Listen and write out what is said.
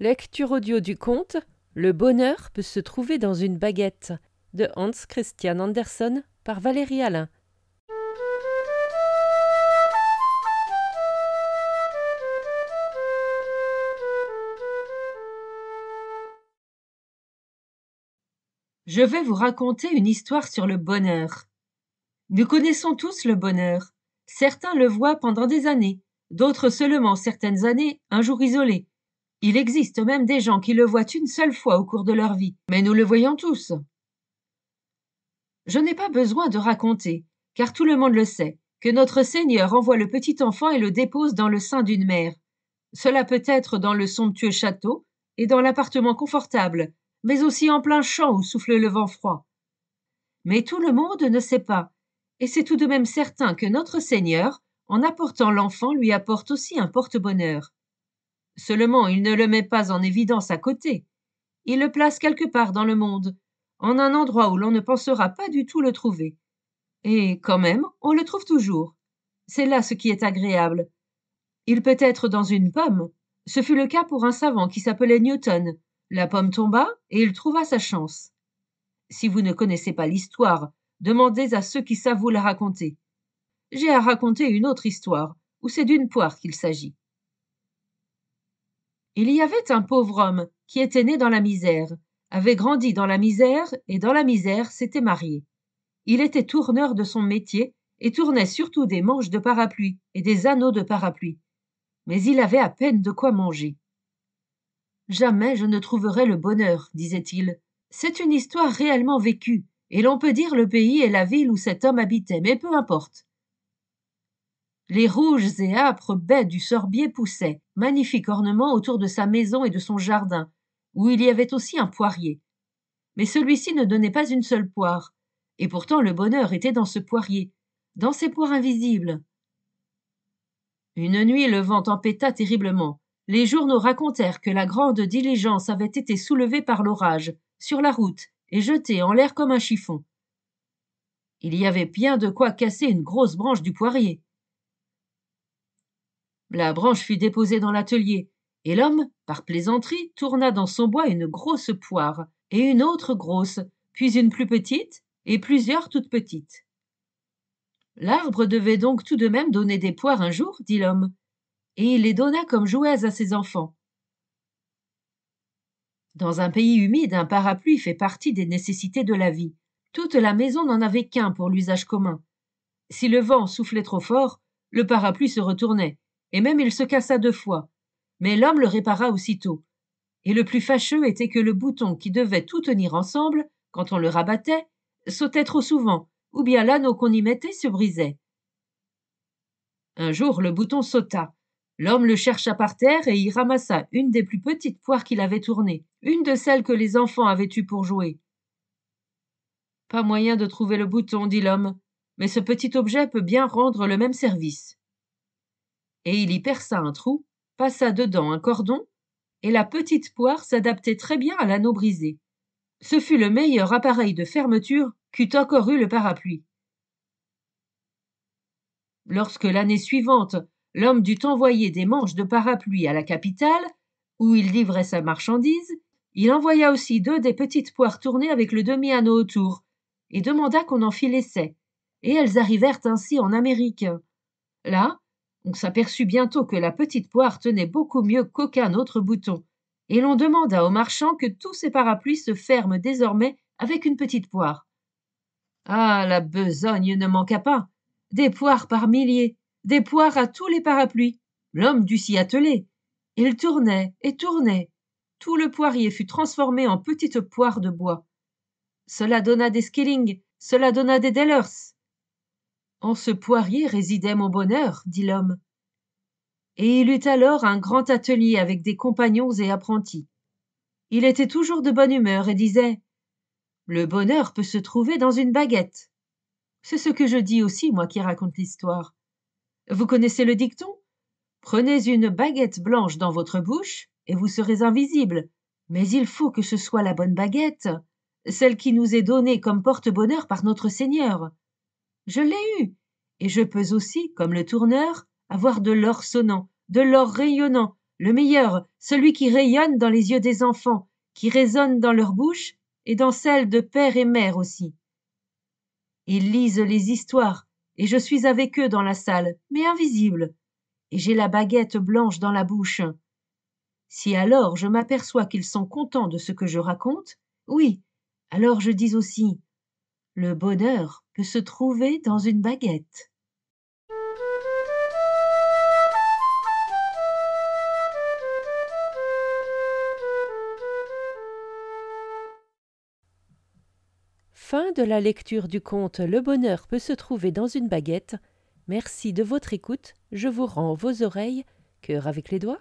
Lecture audio du conte Le bonheur peut se trouver dans une baguette de Hans Christian Andersen par Valérie Alain. Je vais vous raconter une histoire sur le bonheur. Nous connaissons tous le bonheur. Certains le voient pendant des années, d'autres seulement certaines années, un jour isolé. Il existe même des gens qui le voient une seule fois au cours de leur vie, mais nous le voyons tous. Je n'ai pas besoin de raconter, car tout le monde le sait, que notre Seigneur envoie le petit enfant et le dépose dans le sein d'une mère. Cela peut être dans le somptueux château et dans l'appartement confortable, mais aussi en plein champ où souffle le vent froid. Mais tout le monde ne sait pas, et c'est tout de même certain que notre Seigneur, en apportant l'enfant, lui apporte aussi un porte-bonheur. Seulement, il ne le met pas en évidence à côté. Il le place quelque part dans le monde, en un endroit où l'on ne pensera pas du tout le trouver. Et quand même, on le trouve toujours. C'est là ce qui est agréable. Il peut être dans une pomme. Ce fut le cas pour un savant qui s'appelait Newton. La pomme tomba et il trouva sa chance. Si vous ne connaissez pas l'histoire, demandez à ceux qui savent vous la raconter. J'ai à raconter une autre histoire, où c'est d'une poire qu'il s'agit. Il y avait un pauvre homme qui était né dans la misère, avait grandi dans la misère et dans la misère s'était marié. Il était tourneur de son métier et tournait surtout des manches de parapluie et des anneaux de parapluie. Mais il avait à peine de quoi manger. Jamais je ne trouverai le bonheur, disait-il. C'est une histoire réellement vécue, et l'on peut dire le pays et la ville où cet homme habitait, mais peu importe. Les rouges et âpres baies du sorbier poussaient, magnifiques ornements autour de sa maison et de son jardin, où il y avait aussi un poirier. Mais celui-ci ne donnait pas une seule poire, et pourtant le bonheur était dans ce poirier, dans ces poires invisibles. Une nuit, le vent tempêta terriblement. Les journaux racontèrent que la grande diligence avait été soulevée par l'orage, sur la route, et jetée en l'air comme un chiffon. Il y avait bien de quoi casser une grosse branche du poirier. La branche fut déposée dans l'atelier, et l'homme, par plaisanterie, tourna dans son bois une grosse poire, et une autre grosse, puis une plus petite, et plusieurs toutes petites. L'arbre devait donc tout de même donner des poires un jour, dit l'homme, et il les donna comme jouets à ses enfants. Dans un pays humide, un parapluie fait partie des nécessités de la vie. Toute la maison n'en avait qu'un pour l'usage commun. Si le vent soufflait trop fort, le parapluie se retournait, et même il se cassa 2 fois. Mais l'homme le répara aussitôt. Et le plus fâcheux était que le bouton qui devait tout tenir ensemble, quand on le rabattait, sautait trop souvent, ou bien l'anneau qu'on y mettait se brisait. Un jour, le bouton sauta. L'homme le chercha par terre et y ramassa une des plus petites poires qu'il avait tournées, une de celles que les enfants avaient eues pour jouer. Pas moyen de trouver le bouton, dit l'homme, mais ce petit objet peut bien rendre le même service. Et il y perça un trou, passa dedans un cordon, et la petite poire s'adaptait très bien à l'anneau brisé. Ce fut le meilleur appareil de fermeture qu'eût encore eu le parapluie. Lorsque l'année suivante, l'homme dut envoyer des manches de parapluie à la capitale, où il livrait sa marchandise, il envoya aussi 2 des petites poires tournées avec le demi-anneau autour, et demanda qu'on en fît l'essai, et elles arrivèrent ainsi en Amérique. Là, on s'aperçut bientôt que la petite poire tenait beaucoup mieux qu'aucun autre bouton, et l'on demanda au marchand que tous ces parapluies se ferment désormais avec une petite poire. Ah, la besogne ne manqua pas. Des poires par milliers, des poires à tous les parapluies. L'homme dut s'y atteler. Il tournait et tournait. Tout le poirier fut transformé en petites poires de bois. Cela donna des skillings, cela donna des dellers. En ce poirier résidait mon bonheur, dit l'homme. Et il eut alors un grand atelier avec des compagnons et apprentis. Il était toujours de bonne humeur et disait « Le bonheur peut se trouver dans une baguette ». C'est ce que je dis aussi, moi qui raconte l'histoire. Vous connaissez le dicton? Prenez une baguette blanche dans votre bouche et vous serez invisible. Mais il faut que ce soit la bonne baguette, celle qui nous est donnée comme porte-bonheur par notre Seigneur. Je l'ai eue, et je peux aussi, comme le tourneur, avoir de l'or sonnant, de l'or rayonnant, le meilleur, celui qui rayonne dans les yeux des enfants, qui résonne dans leur bouche et dans celles de père et mère aussi. Ils lisent les histoires, et je suis avec eux dans la salle, mais invisible, et j'ai la baguette blanche dans la bouche. Si alors je m'aperçois qu'ils sont contents de ce que je raconte, oui, alors je dis aussi, le bonheur peut se trouver dans une baguette. Fin de la lecture du conte Le bonheur peut se trouver dans une baguette. Merci de votre écoute. Je vous rends vos oreilles. Cœur avec les doigts.